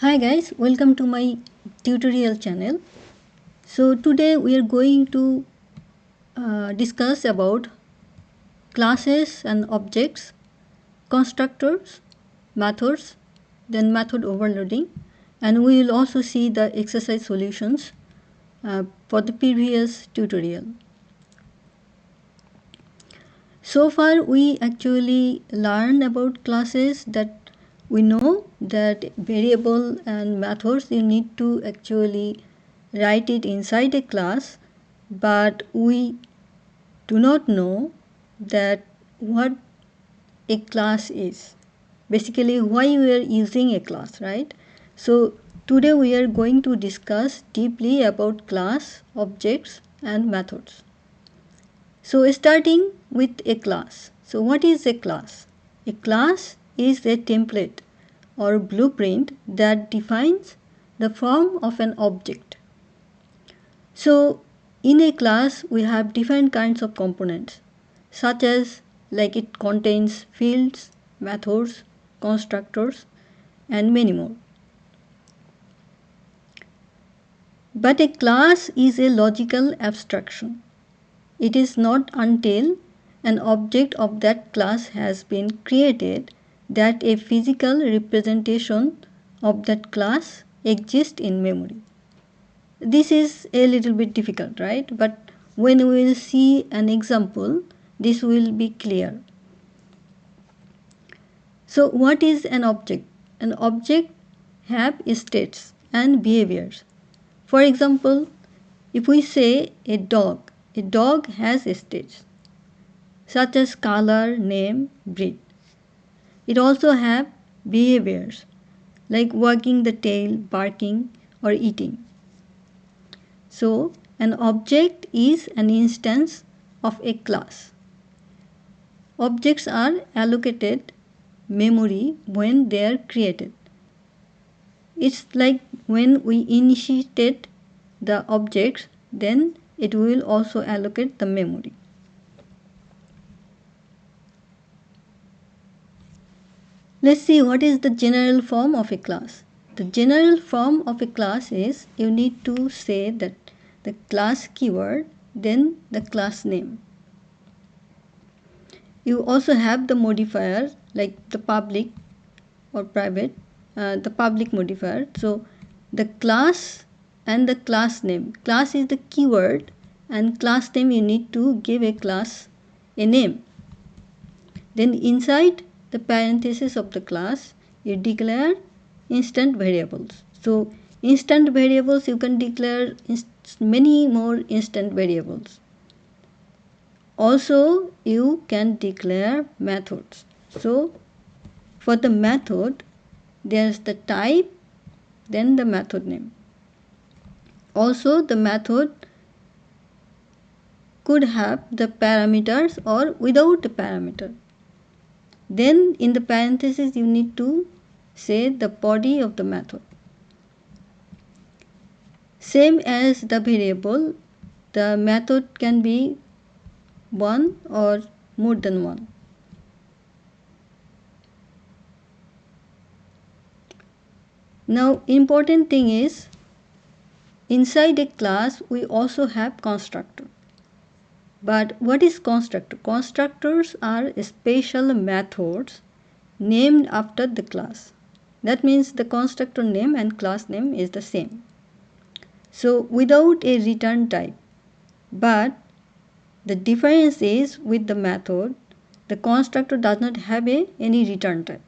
Hi guys, welcome to my tutorial channel. So today we are going to discuss about classes and objects, constructors, methods, then method overloading, and we will also see the exercise solutions for the previous tutorial. So far we actually learned about classes, that we know that variable and methods you need to actually write it inside a class, but we do not know that what a class is. Basically why we are using a class, right? So today we are going to discuss deeply about class, objects and methods. So starting with a class. So what is a class? A class is a template or blueprint that defines the form of an object. So in a class we have different kinds of components, such as like it contains fields, methods, constructors and many more. But a class is a logical abstraction. It is not until an object of that class has been created that a physical representation of that class exists in memory. This is a little bit difficult, right? But when we will see an example, this will be clear. So what is an object? An object have states and behaviors. For example, if we say a dog has states such as color, name, breed. It also have behaviors like wagging the tail, barking or eating. So an object is an instance of a class. Objects are allocated memory when they are created. It's like when we initiate the objects, then it will also allocate the memory. Let's see what is the general form of a class. The general form of a class is you need to say that the class keyword, then the class name. You also have the modifier like the public or private, the public modifier. So the class and the class name. Class is the keyword and class name you need to give a class a name. Then inside the parenthesis of the class you declare instant variables. So instant variables you can declare many more instant variables. Also you can declare methods. So for the method there's the type, then the method name. Also the method could have the parameters or without the parameter. Then in the parenthesis you need to say the body of the method. Same as the variable, the method can be one or more than one. Now important thing is inside a class we also have constructor. But what is constructor? Constructors are special methods named after the class. That means the constructor name and class name is the same. So without a return type. But the difference is with the method, the constructor does not have any return type.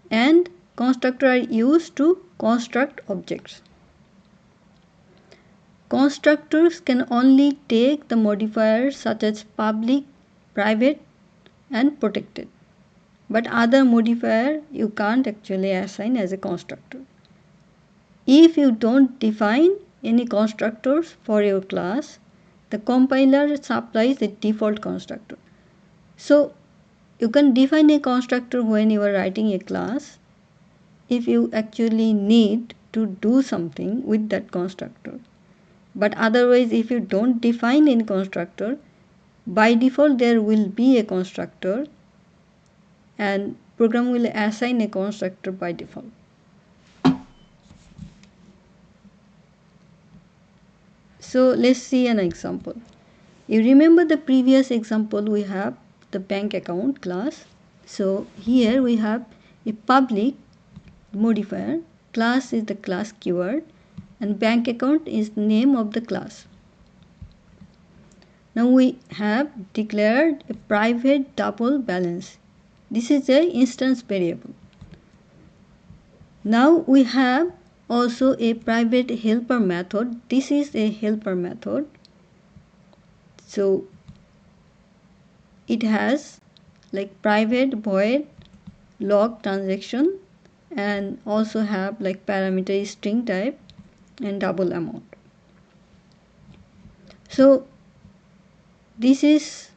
And constructors are used to construct objects. Constructors can only take the modifiers such as public, private and protected. But other modifier you can't actually assign as a constructor. If you don't define any constructors for your class, the compiler supplies the default constructor. So you can define a constructor when you are writing a class if you actually need to do something with that constructor. But otherwise if you don't define any constructor, by default there will be a constructor and program will assign a constructor by default. So let's see an example. You remember the previous example, we have the bank account class. So here we have a public modifier, class is the class keyword, and bank account is the name of the class. Now we have declared a private double balance. This is a instance variable. Now we have also a private helper method. This is a helper method. So it has like private void log transaction and also have like parameter string type and double amount. So this is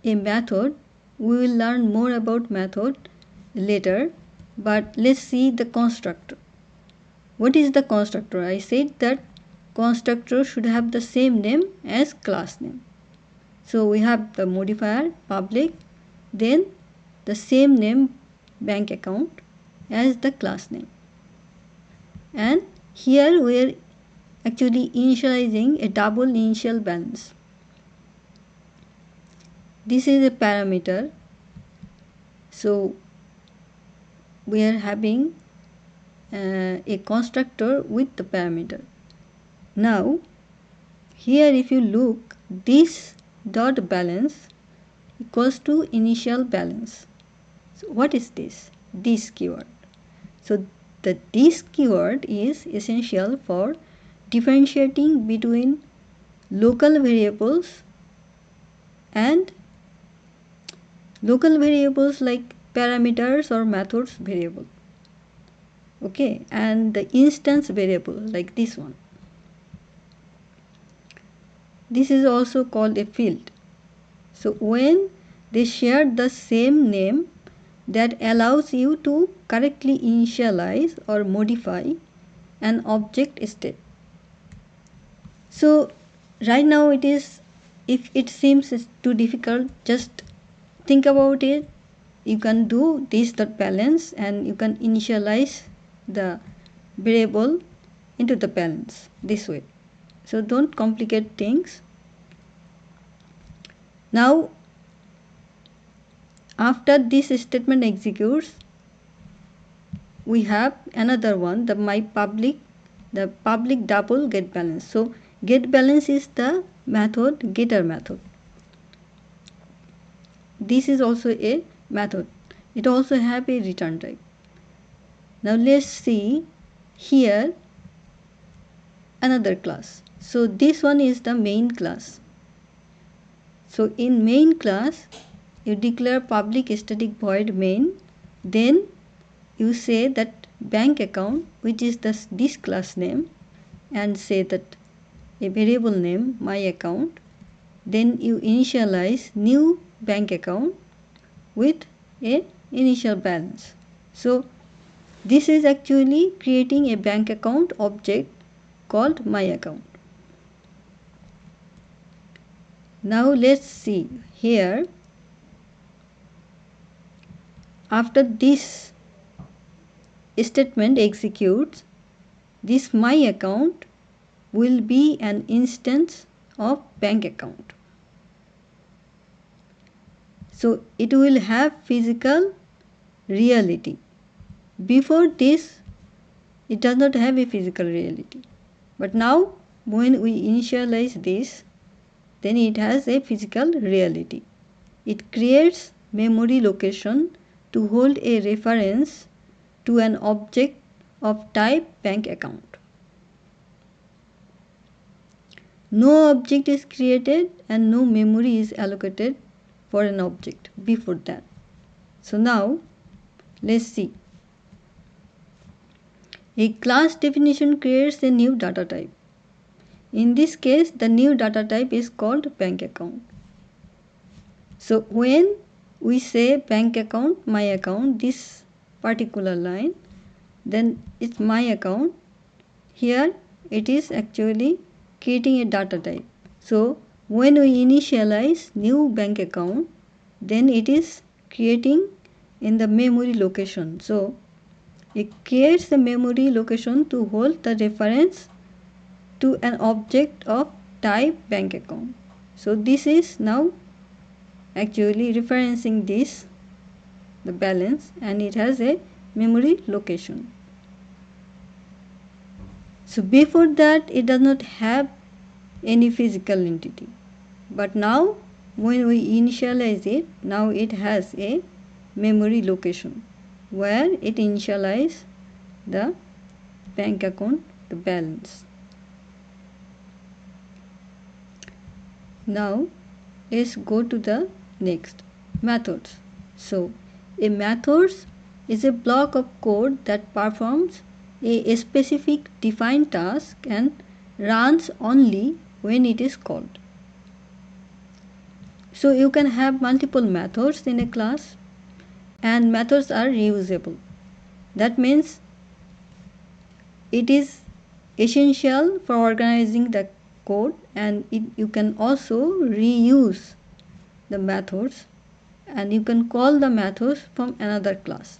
a method. We will learn more about method later, but let's see the constructor. What is the constructor? I said that constructor should have the same name as class name. So we have the modifier public, then the same name bank account as the class name. And here we are actually initializing a double initial balance. This is a parameter. So we are having a constructor with the parameter. Now here if you look, this dot balance equals to initial balance. So what is this? This keyword. So the this keyword is essential for differentiating between local variables and local variables like parameters or methods variable. Okay, and the instance variable like this one. This is also called a field. So when they share the same name, that allows you to correctly initialize or modify an object state. So right now it is, if it seems too difficult, just think about it. You can do this dot balance and you can initialize the variable into the balance this way. So don't complicate things. Now after this statement executes, we have another one, the public double get balance. So get balance is the method, getter method. This is also a method. It also have a return type. Now let's see here another class. So this one is the main class. So in main class, you declare public static void main, then you say that bank account, which is this class name, and say that a variable name my account, then you initialize new bank account with a initial balance. So this is actually creating a bank account object called my account. Now let's see here, after this statement executes, this my account will be an instance of bank account. So it will have physical reality. Before this, it does not have a physical reality. But now when we initialize this, then it has a physical reality. It creates memory location to hold a reference to an object of type bank account. No object is created and no memory is allocated for an object before that. So now let's see. A class definition creates a new data type. In this case, the new data type is called bank account. So when we say bank account, my account, this particular line, then it's my account. Here it is actually creating a data type. So when we initialize new bank account, then it is creating in the memory location. So it creates the memory location to hold the reference to an object of type bank account. So this is now actually referencing this, the balance, and it has a memory location. So before that it does not have any physical entity, but now when we initialize it, now it has a memory location where it initializes the bank account, the balance. Now let's go to the next, methods. So a methods is a block of code that performs a specific defined task and runs only when it is called. So you can have multiple methods in a class, and methods are reusable. That means it is essential for organizing the code, and you can also reuse the methods, and you can call the methods from another class.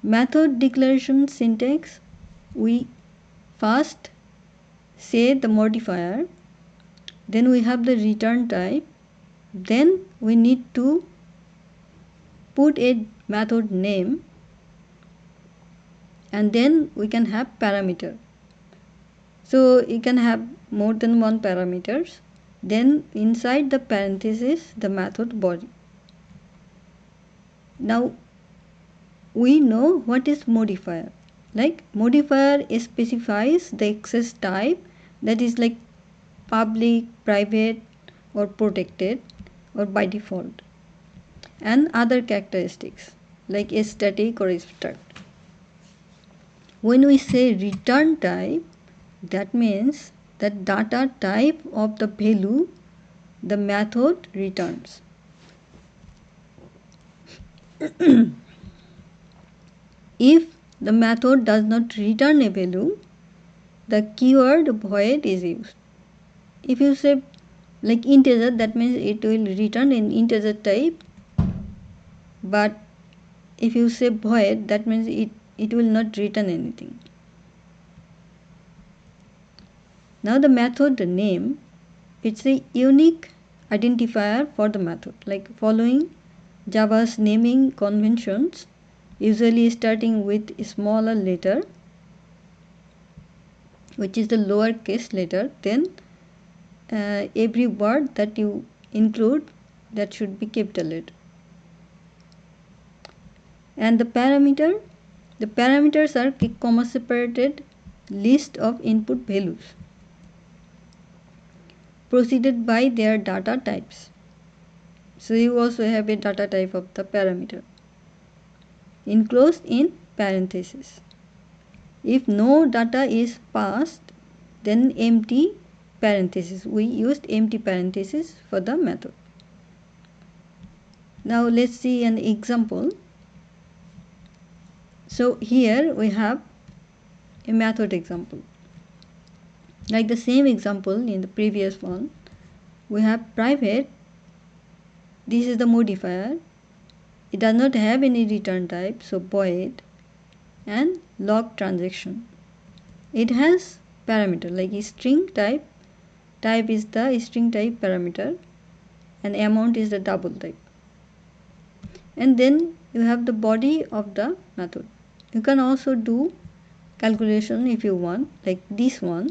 Method declaration syntax: we first say the modifier, then we have the return type, then we need to put a method name, and then we can have parameter. So you can have more than one parameters, then inside the parenthesis the method body. Now we know what is modifier. Like modifier specifies the access type, that is like public, private, or protected, or by default, and other characteristics like static or struct. When we say return type, that means the data type of the value the method returns. If the method does not return a value, the keyword void is used. If you say like integer, that means it will return an integer type, but if you say void, that means it will not return anything. Now the method name, it's a unique identifier for the method, like following Java's naming conventions, usually starting with a smaller letter, which is the lowercase letter, then every word that you include, that should be capital letter. And the parameters are a comma separated list of input values preceded by their data types. So you also have a data type of the parameter enclosed in parentheses. If no data is passed, then empty parentheses. We used empty parentheses for the method. Now let's see an example. So here we have a method example. Like the same example in the previous one, we have private. This is the modifier. It does not have any return type, so void, and log transaction. It has parameter like string type. Type is the string type parameter, and amount is the double type. And then you have the body of the method. You can also do calculation if you want, like this one.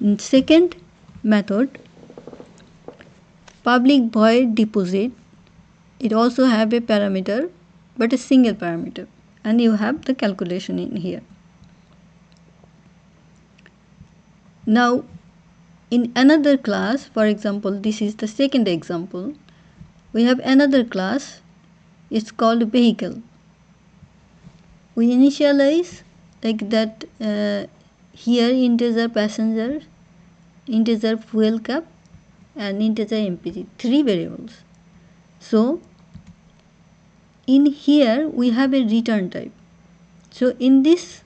In second method, public void deposit, it also have a parameter, but a single parameter, and you have the calculation in here. Now in another class, for example, this is the second example, we have another class, it's called vehicle. We initialize like that here integer passenger, integer fuel cap, and integer mpg, 3 variables. So in here we have a return type. So in this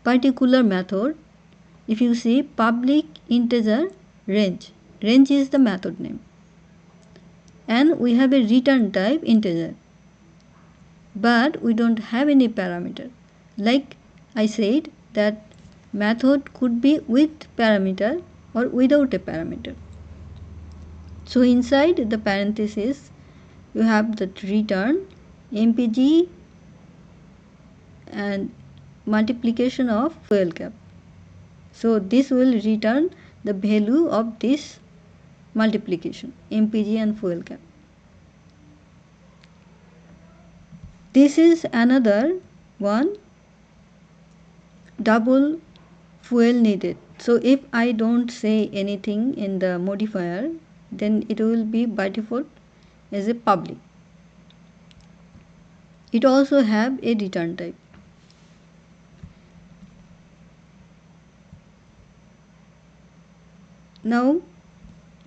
particular method, if you see public integer range is the method name, and we have a return type integer, but we don't have any parameter. Like I said that method could be with parameter or without a parameter. So inside the parenthesis you have the return mpg and multiplication of fuel cap. So this will return the value of this multiplication mpg and fuel cap. This is another one, double fuel needed. So if I don't say anything in the modifier, then it will be by default as a public. It also have a return type. Now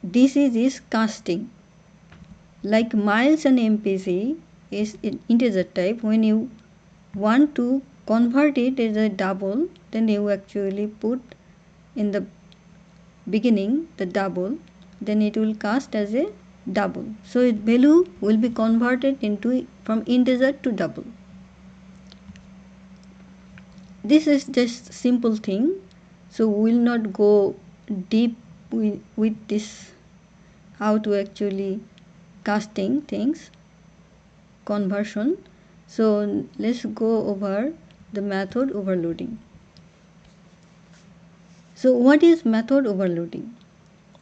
this is casting. Like miles and mpg is an integer type. When you want to convert it as a double, then you actually put in the beginning the double, then it will cast as a double. So its value will be converted into from integer to double. This is just simple thing, so we will not go deep with this how to actually casting things conversion. So let's go over the method overloading. So what is method overloading?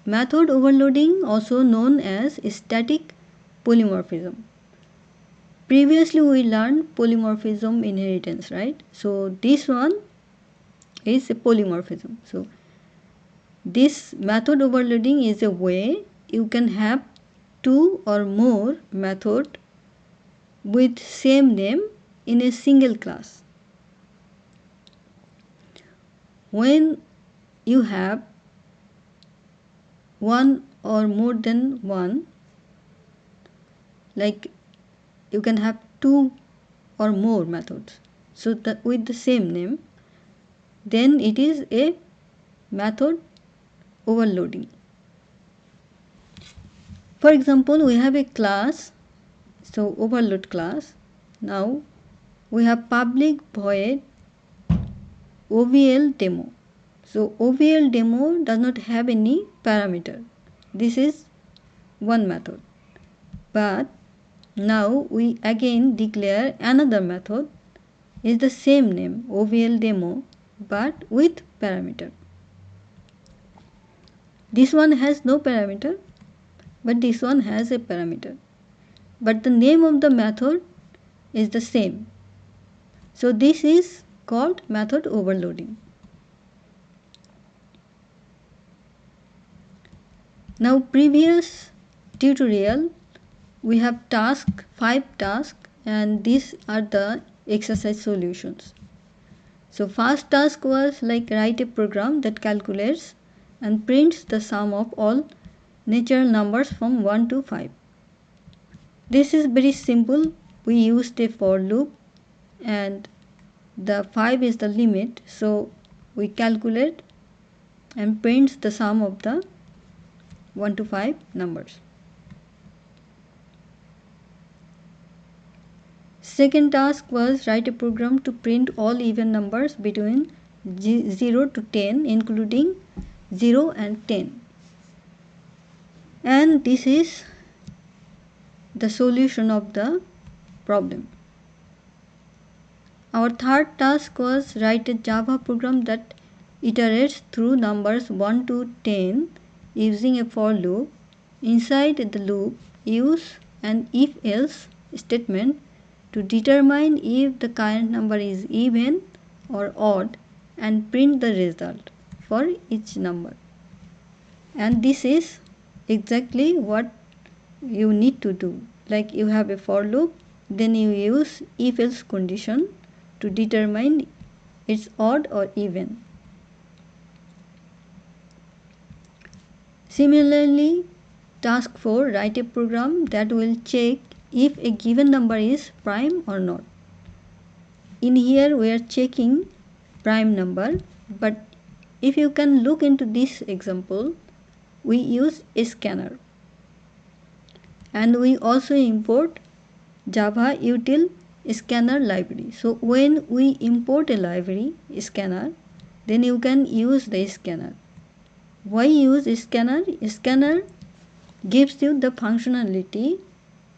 Method overloading, also known as static polymorphism. Previously we learned polymorphism inheritance, right? So this one is a polymorphism. So this method overloading is a way you can have two or more methods with same name in a single class. When you have one or more than one, like you can have two or more methods, so that with the same name, then it is a method overloading. For example, we have a class, so overload class. Now we have public void OVL demo. So OVL demo does not have any parameter. This is one method. But now we again declare another method is the same name OVL demo but with parameter. This one has no parameter, but this one has a parameter. But the name of the method is the same. So this is called method overloading. Now previous tutorial we have 5 tasks, and these are the exercise solutions. So first task was like write a program that calculates and prints the sum of all natural numbers from 1 to 5. This is very simple. We used a for loop and the 5 is the limit, so we calculate and prints the sum of the 1 to 5 numbers. Second task was write a program to print all even numbers between 0 to 10 including 0 and 10. And this is the solution of the problem. Our third task was write a Java program that iterates through numbers 1 to 10 using a for loop. Inside the loop, use an if-else statement to determine if the current number is even or odd and print the result for each number. And this is exactly what you need to do. Like you have a for loop, then you use if-else condition to determine it's odd or even. Similarly, task 4, write a program that will check if a given number is prime or not. In here we are checking prime number, but if you can look into this example, we use a scanner. And we also import Java util scanner library. So when we import a library scanner, then you can use the scanner. Why use scanner? Scanner gives you the functionality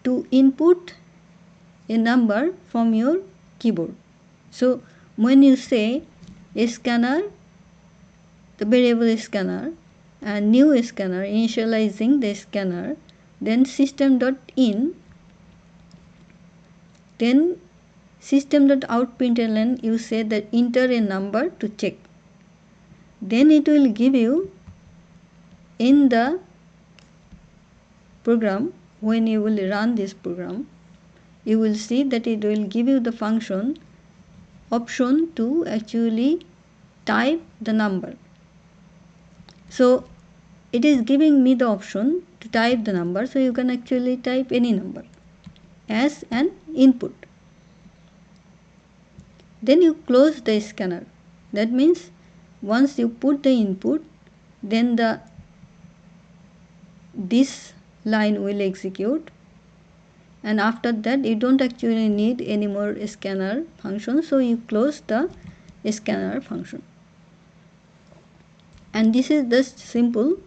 to input a number from your keyboard. So when you say a scanner, the variable scanner, and new scanner, initializing the scanner, then system.in, then system.out.println, you say that enter a number to check. Then it will give you in the program, when you will run this program, you will see that it will give you the function option to actually type the number. So it is giving me the option to type the number, so you can actually type any number as an input. Then you close the scanner. That means once you put the input, then this line will execute, and after that you don't actually need any more scanner function, so you close the scanner function. And this is just simple.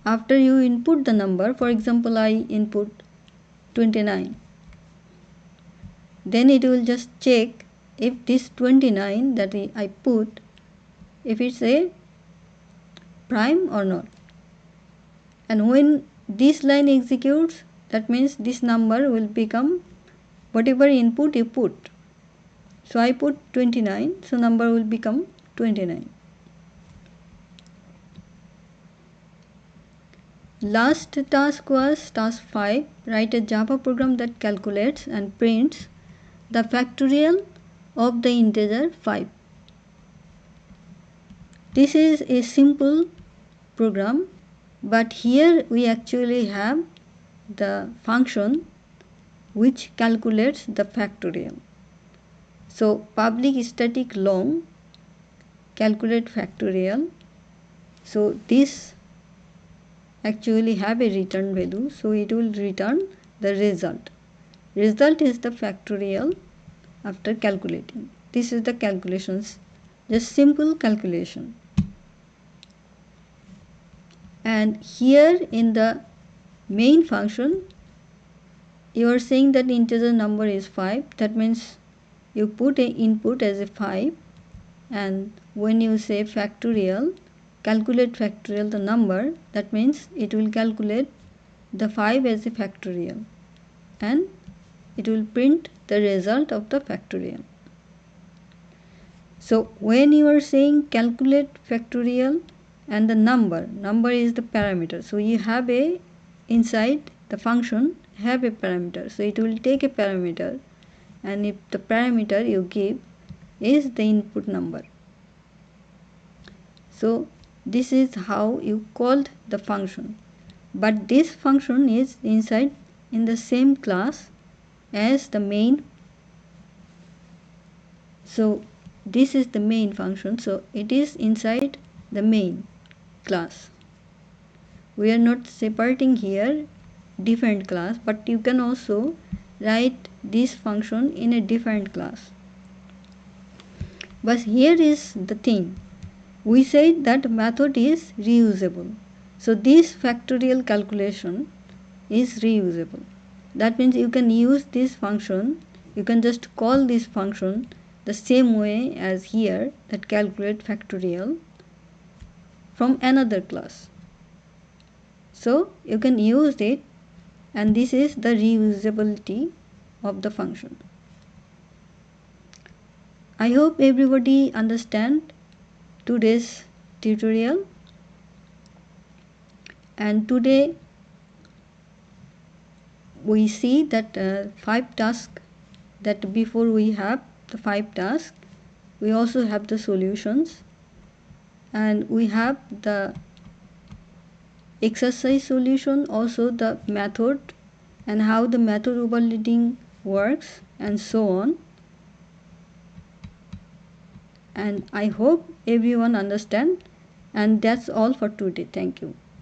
After you input the number, for example I input 29, then it will just check if this 29 that I put, if it's a prime or not. And when this line executes, that means this number will become whatever input you put. So I put 29, so number will become 29. Last task was task 5. Write a Java program that calculates and prints the factorial of the integer 5. This is a simple program, but here we actually have the function which calculates the factorial. So public static long calculate factorial. So this actually have a return value, so it will return the result. Result is the factorial after calculating. This is the calculations, just simple calculation. And here in the main function, you are saying that integer number is 5. That means you put a input as a 5, and when you say factorial, calculate factorial the number, that means it will calculate the 5 as a factorial, and it will print the result of the factorial. So when you are saying calculate factorial and the number is the parameter, so you have a inside the function have a parameter, so it will take a parameter, and if the parameter you give is the input number. So this is how you called the function, but this function is inside in the same class as the main. So this is the main function, so it is inside the main class. We are not separating here different class, but you can also write this function in a different class. But here is the thing, we said that method is reusable. So this factorial calculation is reusable. That means you can use this function, you can just call this function the same way as here, that calculate factorial, from another class. So you can use it, and this is the reusability of the function. I hope everybody understand today's tutorial, and today we see that 5 tasks, that before we have the 5 tasks, we also have the solutions, and we have the exercise solution, also the method and how the method overloading works, and so on. And I hope everyone understand, and that's all for today. Thank you.